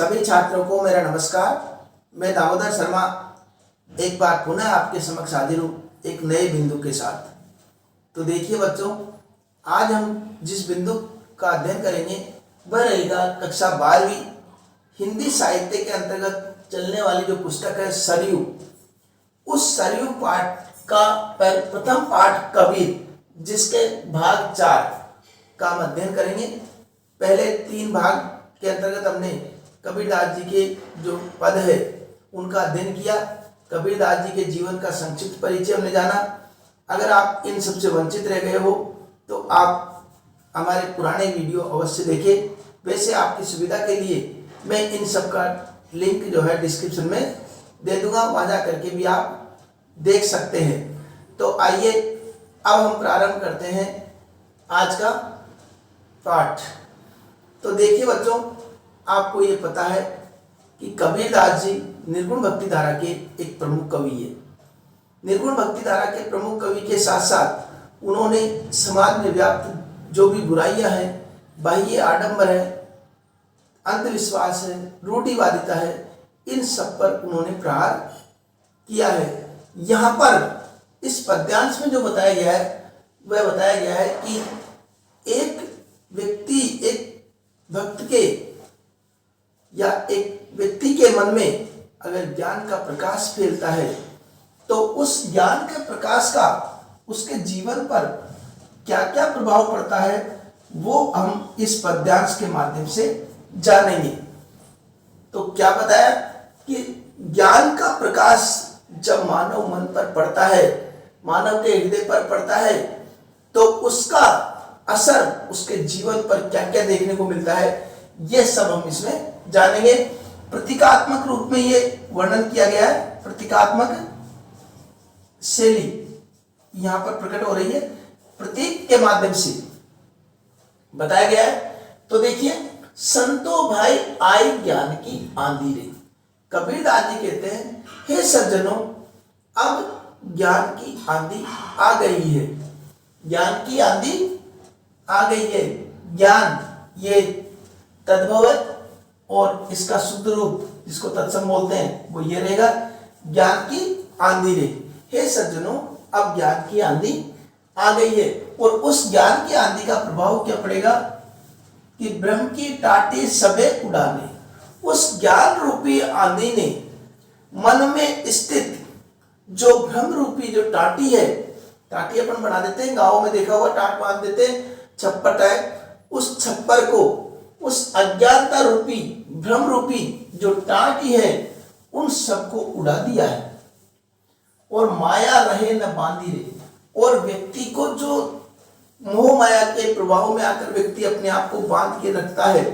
सभी छात्रों को मेरा नमस्कार। मैं दामोदर शर्मा एक बार पुनः आपके समक्ष हाजिर हूँ एक नए बिंदु के साथ। तो देखिए बच्चों, आज हम जिस बिंदु का अध्ययन करेंगे वह रहेगा कक्षा 12वीं हिंदी साहित्य के अंतर्गत चलने वाली जो पुस्तक है सरयू। उस सरयू पाठ का प्रथम पाठ कबीर, जिसके भाग 4 का हम अध्ययन करेंगे। पहले 3 भाग के अंतर्गत हमने कबीरदास जी के जो पद है उनका अध्ययन किया। कबीरदास जी के जीवन का संक्षिप्त परिचय हमने जाना। अगर आप इन सबसे वंचित रह गए हो तो आप हमारे पुराने वीडियो अवश्य देखें। वैसे आपकी सुविधा के लिए मैं इन सब का लिंक जो है डिस्क्रिप्शन में दे दूंगा, वहाँ जा करके भी आप देख सकते हैं। तो आइए अब हम प्रारंभ करते हैं आज का पाठ। तो देखिए बच्चों, आपको ये पता है कि कबीरदास जी निर्गुण भक्ति धारा के एक प्रमुख कवि है। निर्गुण भक्ति धारा के प्रमुख कवि के साथ साथ उन्होंने समाज में व्याप्त जो भी बुराइयां हैं, बाह्य आडंबर है, अंधविश्वास है, रूढ़िवादिता है, इन सब पर उन्होंने प्रहार किया है। यहाँ पर इस पद्यांश में जो बताया गया है वह बताया गया है कि एक व्यक्ति एक भक्त के या एक व्यक्ति के मन में अगर ज्ञान का प्रकाश फैलता है तो उस ज्ञान के प्रकाश का उसके जीवन पर क्या क्या प्रभाव पड़ता है वो हम इस पद्यांश के माध्यम से जानेंगे। तो क्या बताया कि ज्ञान का प्रकाश जब मानव मन पर पड़ता है, मानव के हृदय पर पड़ता है, तो उसका असर उसके जीवन पर क्या क्या देखने को मिलता है, ये सब हम इसमें जानेंगे। प्रतीकात्मक रूप में ये वर्णन किया गया है। प्रतीकात्मक शैली यहां पर प्रकट हो रही है, प्रतीक के माध्यम से बताया गया है। तो देखिए, संतो भाई आई ज्ञान की आंधी रे। कबीरदास जी कहते हैं, हे सज्जनों, अब ज्ञान की आंधी आ गई है। ज्ञान की आंधी आ गई है। ज्ञान ये तद्भव और इसका शुद्ध रूप जिसको तत्सम बोलते हैं वो ये रहेगा, ज्ञान की आंधी रे। हे सज्जनों, अब ज्ञान की आंधी आ गई है। और उस ज्ञान की आंधी का प्रभाव क्या पड़ेगा कि ब्रह्म की टाटी सबे उड़ाने। उस ज्ञान रूपी आंधी ने मन में स्थित जो भ्रम रूपी जो टाटी है, टाटी अपन बना देते हैं, गाँव में देखा हुआ टाट बांध देते हैं, छप्पर टाइप, उस छप्पर को, उस अज्ञानता रूपी भ्रम रूपी जो टाटी है उन सबको उड़ा दिया है। और माया रहे न बांधी रहे। और व्यक्ति को जो मोह माया के प्रभाव में आकर व्यक्ति अपने आप को बांध के रखता है,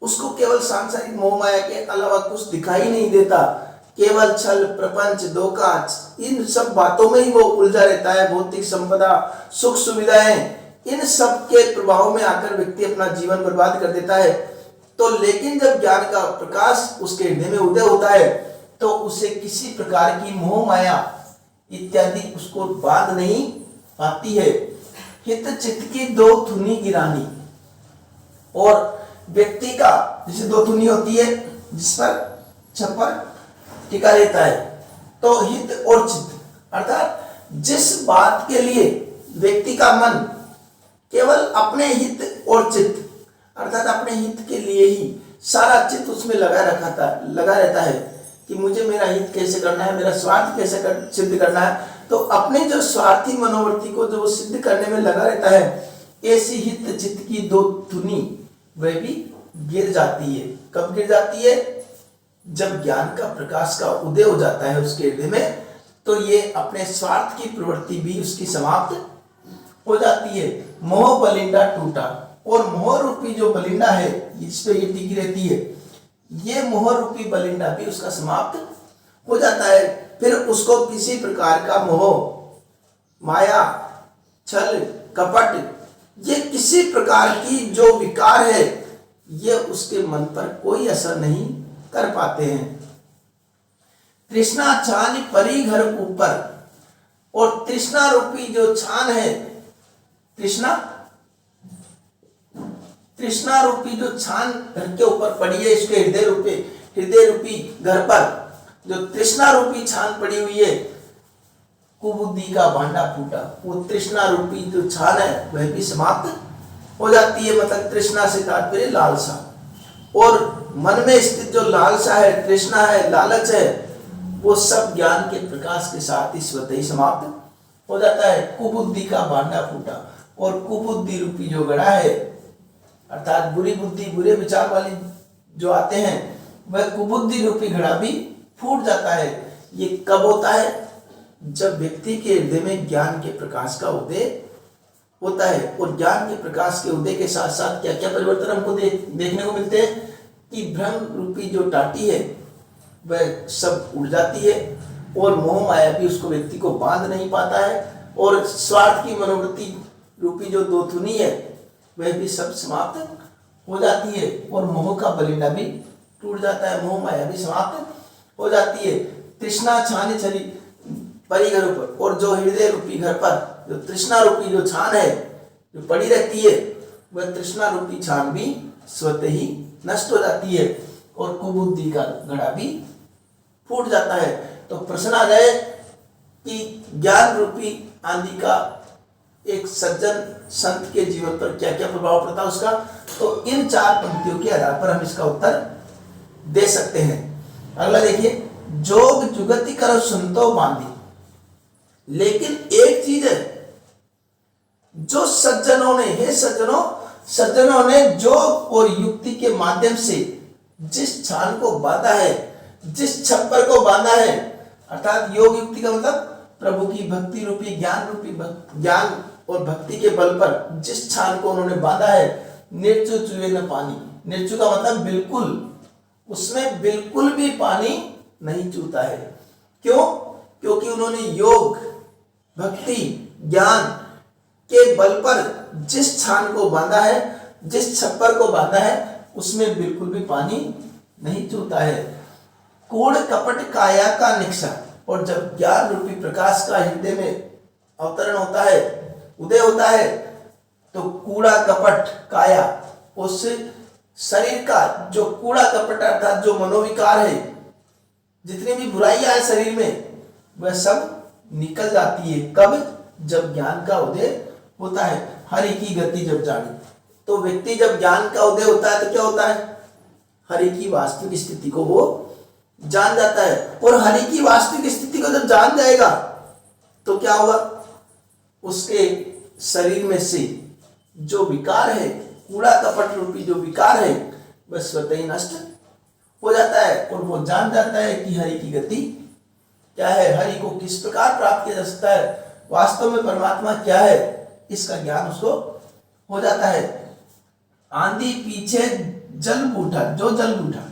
उसको केवल सांसारिक मोह माया के अलावा कुछ दिखाई नहीं देता। केवल छल, प्रपंच, धोखा, इन सब बातों में ही वो उलझा रहता है। भौतिक संपदा, सुख सुविधाएं, इन सब के प्रभाव में आकर व्यक्ति अपना जीवन बर्बाद कर देता है। तो लेकिन जब ज्ञान का प्रकाश उसके हृदय में उदय होता है तो उसे किसी प्रकार की मोह माया इत्यादि उसको बांध नहीं पाती है। हित चित्त की दो धुनी गिरानी। और व्यक्ति का जैसे 2 धुनी होती है जिस पर छप्पर टिका रहता है, तो हित और चित्त अर्थात जिस बात के लिए व्यक्ति का मन केवल अपने हित और चित्त अर्थात अपने हित के लिए ही सारा चित्त उसमें लगा रहता है कि मुझे मेरा हित कैसे करना है, मेरा स्वार्थ कैसे सिद्ध करना है। तो अपने जो स्वार्थी मनोवृत्ति को जो सिद्ध करने में लगा रहता है, ऐसी हित चित्त की 2 धुनी वह भी गिर जाती है। कब गिर जाती है? जब ज्ञान का प्रकाश का उदय हो जाता है उसके हृदय में, तो ये अपने स्वार्थ की प्रवृत्ति भी उसकी समाप्त हो जाती है। मोह बलिंडा टूटा। और मोह रूपी जो बलिंडा है जिस पे ये टिकी रहती है, ये मोह रूपी बलिंडा भी उसका समाप्त हो जाता है। फिर उसको किसी प्रकार का मोह, माया, छल, कपट, ये किसी प्रकार की जो विकार है ये उसके मन पर कोई असर नहीं कर पाते हैं। तृष्णा छान परी घर ऊपर। और तृष्णा रूपी जो छान है, तृष्णा तृष्णा रूपी जो छान घर के ऊपर पड़ी है, इसके हृदय रूपी घर पर जो तृष्णा रूपी छान पड़ी हुई है, कुबुद्धि का भांडा फूटा। वो तृष्णा रूपी जो छान है वह भी समाप्त हो जाती है। मतलब तृष्णा से तात्पर्य लालसा, और मन में स्थित जो लालसा है, तृष्णा है, लालच है, वो सब ज्ञान के प्रकाश के साथ ही स्वतः ही समाप्त हो जाता है। कुबुद्धि का भांडा फूटा, और कुबुद्धि रूपी जो घड़ा है, अर्थात बुरी बुद्धि, बुरे विचार वाली जो आते हैं, वह कुबुद्धि रूपी घड़ा भी फूट जाता है। ये कब होता है? जब व्यक्ति के हृदय में ज्ञान के प्रकाश का उदय होता है। और ज्ञान के प्रकाश के उदय के साथ साथ क्या क्या परिवर्तन हमको देखने को मिलते हैं कि भ्रम रूपी जो टाटी है वह सब उड़ जाती है, और मोह माया भी उसको व्यक्ति को बांध नहीं पाता है, और स्वार्थ की मनोवृत्ति रूपी जो दोथुनी है वह भी सब समाप्त हो जाती है, और मोह का बलिंडा भी टूट जाता है, मोह माया भी समाप्त हो जाती है। तृष्णा छानी छली परी घर पर, और जो हृदय रूपी घर पर जो तृष्णा रूपी जो छान है जो पड़ी रहती है, वह तृष्णा रूपी छान भी स्वतः ही नष्ट हो जाती है, और कुबुद्धि का घड़ा भी फूट जाता है। तो प्रश्न आ जाए कि ज्ञान रूपी आंधी का एक सज्जन संत के जीवन पर क्या क्या प्रभाव पड़ता है उसका, तो इन 4 पंक्तियों के आधार पर हम इसका उत्तर दे सकते हैं। अगला देखिए, जोग जुगति करो सुनतो बांधी। लेकिन एक चीज है, जो सज्जनों ने, हे सज्जनों ने जोग और युक्ति के माध्यम से जिस छान को बांधा है, जिस छप्पर को बांधा है, अर्थात योग युक्ति का मतलब प्रभु की भक्ति रूपी ज्ञान और भक्ति के बल पर जिस छान को उन्होंने बांधा है, निर्चु चुए न पानी। निर्चु का मतलब बिल्कुल, उसमें बिल्कुल भी पानी नहीं चूता है। क्यों? क्योंकि उन्होंने योग, भक्ति, ज्ञान के बल पर जिस छान को बांधा है, जिस छप्पर को बांधा है, उसमें बिल्कुल भी पानी नहीं चूता है। कूड़ कपट काया का निक्षा, और जब ज्ञान रूपी प्रकाश का हृदय में अवतरण होता है, उदय होता है, तो कूड़ा कपट काया, उस शरीर का जो कूड़ा कपट अर्थात जो मनोविकार है, जितनी भी बुराइयां है शरीर में, वह सब निकल जाती है। कब? जब ज्ञान का उदय होता है। हरि की गति जब जानी, तो व्यक्ति जब ज्ञान का उदय होता है तो क्या होता है? हरि की वास्तविक स्थिति को वो जान जाता है, और हरि की वास्तविक स्थिति को जब जान जाएगा तो क्या होगा? उसके शरीर में से जो विकार है, कूड़ा कपट रूपी जो विकार है, वह स्वतः ही नष्ट हो जाता है, और वो जान जाता है कि हरि की गति क्या है, हरि को किस प्रकार प्राप्त किया जा सकता है, वास्तव में परमात्मा क्या है, इसका ज्ञान उसको हो जाता है। आंधी पीछे जल बूढ़ा, जो जल बूढ़ा,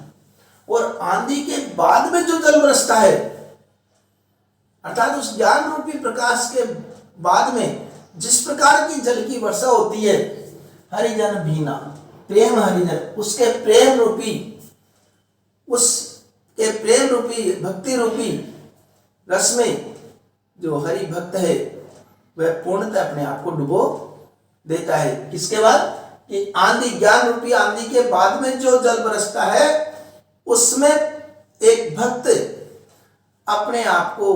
और आंधी के बाद में जो जल बरसता है, अर्थात उस ज्ञान रूपी प्रकाश के बाद में जिस प्रकार की जल की वर्षा होती है, हरिजन भीना प्रेम हरिजन, उसके प्रेम रूपी भक्ति रूपी रस में जो हरि भक्त है वह पूर्णतः अपने आप को डुबो देता है। किसके बाद? कि आंधी, ज्ञान रूपी आंधी के बाद में जो जल बरसता है, उसमें एक भक्त अपने आप को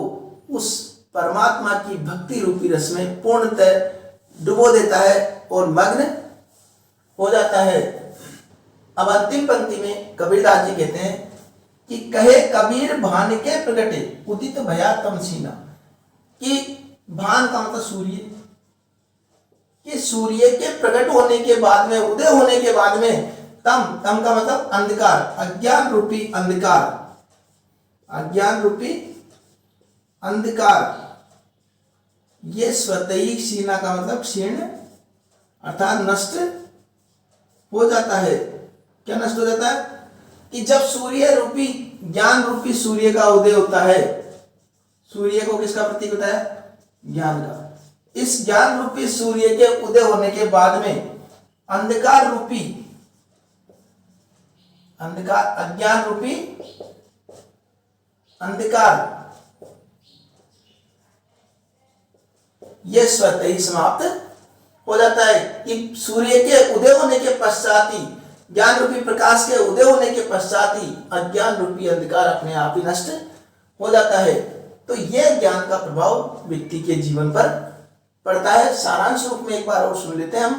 उस परमात्मा की भक्ति रूपी रस में पूर्णतः डुबो देता है और मग्न हो जाता है। अब अंतिम पंक्ति में कबीरदास जी कहते हैं कि कहे कबीर भान के प्रगटे उदित भया तमसीना, कि भान का मतलब सूर्य, कि सूर्य के प्रकट होने के बाद में, उदय होने के बाद में, तम का मतलब अंधकार, अज्ञान रूपी अंधकार, अज्ञान रूपी अंधकार, ये स्वतः ही क्षीणा का मतलब क्षीण अर्थात नष्ट हो जाता है। क्या नष्ट हो जाता है? कि जब सूर्य रूपी, ज्ञान रूपी सूर्य का उदय होता है, सूर्य को किसका प्रतीक होता है? ज्ञान का। इस ज्ञान रूपी सूर्य के उदय होने के बाद में अंधकार रूपी, अंधकार, अज्ञान रूपी अंधकार, ये स्वतः ही समाप्त हो जाता है कि सूर्य के उदय होने के पश्चात ही, ज्ञान रूपी प्रकाश के उदय होने के पश्चात ही अज्ञान रूपी अंधकार अपने आप ही नष्ट हो जाता है। तो यह ज्ञान का प्रभाव व्यक्ति के जीवन पर पड़ता है। सारांश रूप में एक बार और सुन लेते हैं हम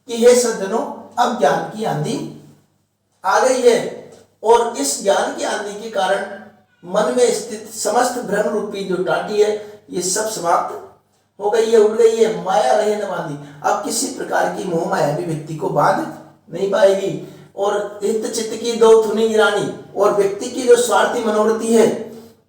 कि हे सज्जनों, अब ज्ञान की आंधी आ गई है और इस ज्ञान की आंधी के कारण मन में स्थित समस्त भ्रम रूपी जो टाटी है ये सब समाप्त हो गई है, उड़ गई है। माया रहे न बांधी, अब किसी प्रकार की मोह माया भी व्यक्ति को बांध नहीं पाएगी। और हित चित्त की दो थुनी गिरानी, और व्यक्ति की जो स्वार्थी मनोवृत्ति है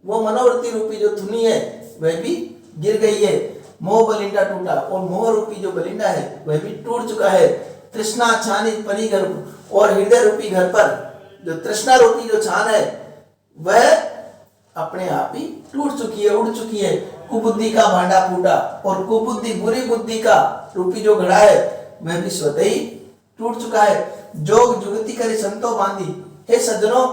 वो मनोवृत्ति रूपी जो थुनी है वह भी गिर गई है। मोह बलिंडा टूटा, और मोह रूपी जो बलिंडा है वह भी टूट चुका है। तृष्णा छानी परी घर, और हृदय रूपी घर पर जो तृष्णा रूपी जो छान है वह अपने आप ही टूट चुकी है, उड़ चुकी है। कुबुद्धि का भांडा फूटा, और कुबुद्धि बुरी बुद्धि का रूपी जो घड़ा है वह भी स्वतः ही टूट चुका है। जोग जुगति करे संतो बांधी, हे सज्जनों,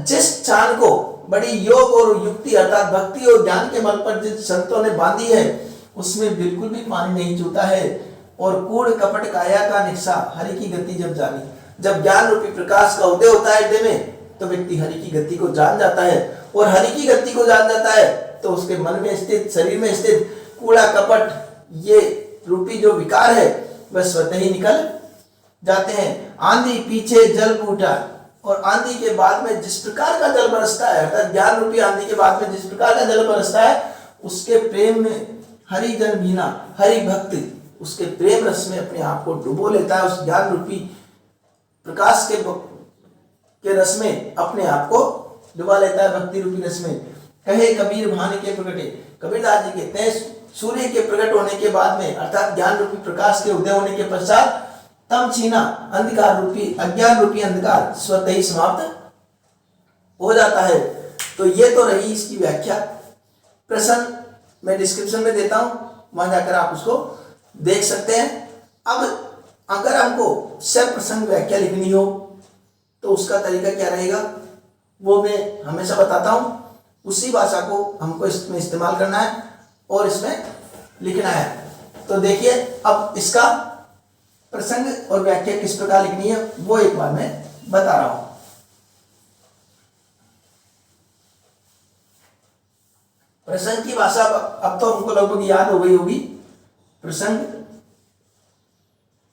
जिस छान को बड़ी योग और युक्ति अर्थात भक्ति और ज्ञान के बल पर जिन संतों ने बांधी है उसमें बिल्कुल भी पानी नहीं चूता है। और कूड़ कपट काया का निशा हरि की गति जब जानी, जब ज्ञान रूपी प्रकाश का उदय होता है हृदय में तो व्यक्ति हरि की गति को जान जाता है, और हरि की गति को जान जाता है तो उसके मन में स्थित, शरीर में स्थित कूड़ा कपट ये रूपी जो विकार है वह स्वतः ही निकल जाते हैं। आंधी पीछे जल फूटा, और आंधी के बाद में जिस प्रकार का जल बरसता है, अर्थात ज्ञान रूपी आंधी के बाद में जिस प्रकार का जल बरसता है उसके प्रेम में हरि जन भीना, हरि भक्ति उसके प्रेम रस में अपने आप को डुबो लेता है। उस ज्ञान रूपी प्रकाश के रस में अपने आप को डुबा लेता है, भक्ति रूपी रस में। कहे कबीर भान के प्रगटे, कबीरदास जी कहते हैं सूर्य के प्रकट होने के बाद में अर्थात ज्ञान रूपी प्रकाश के उदय होने के पश्चात तम छीना अंधकार रूपी अज्ञान रूपी अंधकार स्वतः ही समाप्त हो जाता है। तो ये तो रही इसकी व्याख्या। प्रश्न मैं डिस्क्रिप्शन में देता हूं, वहां जाकर आप उसको देख सकते हैं। अब अगर हमको सब प्रसंग व्याख्या लिखनी हो तो उसका तरीका क्या रहेगा वो मैं हमेशा बताता हूं। उसी भाषा को हमको इसमें इस्तेमाल करना है और इसमें लिखना है। तो देखिए अब इसका प्रसंग और व्याख्या किस प्रकार लिखनी है वो एक बार मैं बता रहा हूं। प्रसंग की भाषा अब तो हमको लगभग याद हो गई होगी। प्रसंग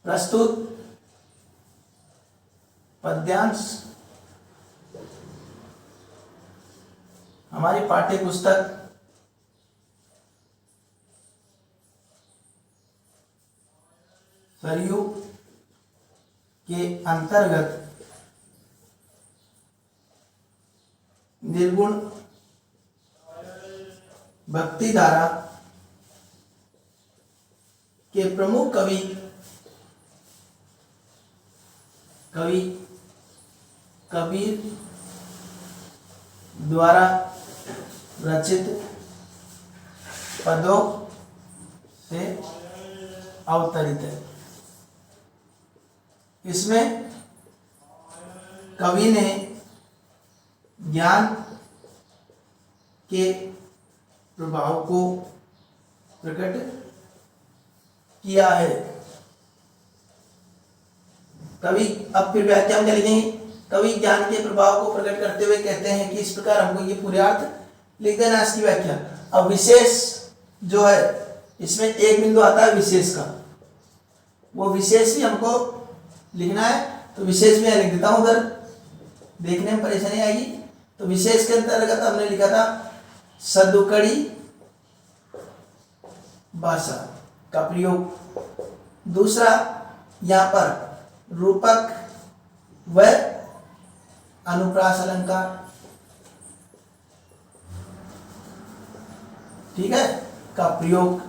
प्रस्तुत पद्यांश हमारी पाठ्य पुस्तक सरयू के अंतर्गत निर्गुण भक्ति धारा के प्रमुख कवि कबीर द्वारा रचित पदों से अवतरित है। इसमें कवि ने ज्ञान के प्रभाव को प्रकट किया है। कवि अब फिर व्याख्या में लिखेंगे। कवि ज्ञान के प्रभाव को प्रकट करते हुए कहते हैं कि इस प्रकार हमको ये पूरे अर्थ लिख देना इसकी व्याख्या। अब विशेष जो है इसमें एक बिंदु आता है विशेष का, वो विशेष भी हमको लिखना है। तो विशेष में लिख देता हूं, उधर देखने में परेशानी आएगी। तो विशेष के अंतर्गत हमने लिखा था सदुकड़ी भाषा का प्रयोग। दूसरा यहाँ पर रूपक व अनुप्रास अलंकार, ठीक है, का प्रयोग।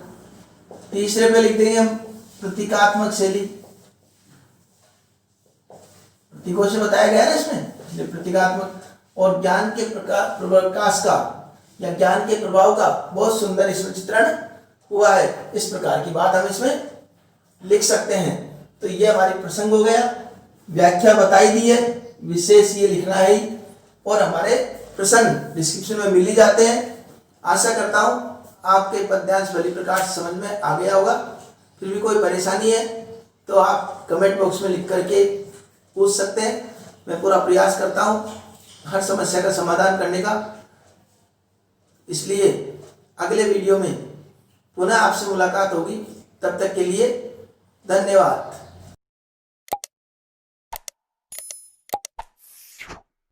तीसरे पे लिख देंगे हम प्रतीकात्मक शैली। प्रतीकों से बताया गया है ना इसमें, प्रतीकात्मक और ज्ञान के प्रकाश का या ज्ञान के प्रभाव का बहुत सुंदर इसमें चित्रण हुआ है। इस प्रकार की बात हम इसमें लिख सकते हैं। तो ये हमारी प्रसंग हो गया, व्याख्या बताई दी है, विशेष ये लिखना है और हमारे प्रसंग डिस्क्रिप्शन में मिल ही जाते हैं। आशा करता हूं आपके पद्यांश भली प्रकार समझ में आ गया होगा। फिर भी कोई परेशानी है तो आप कमेंट बॉक्स में लिख करके पूछ सकते हैं। मैं पूरा प्रयास करता हूँ हर समस्या का समाधान करने का। इसलिए अगले वीडियो में पुनः आपसे मुलाकात होगी। तब तक के लिए धन्यवाद।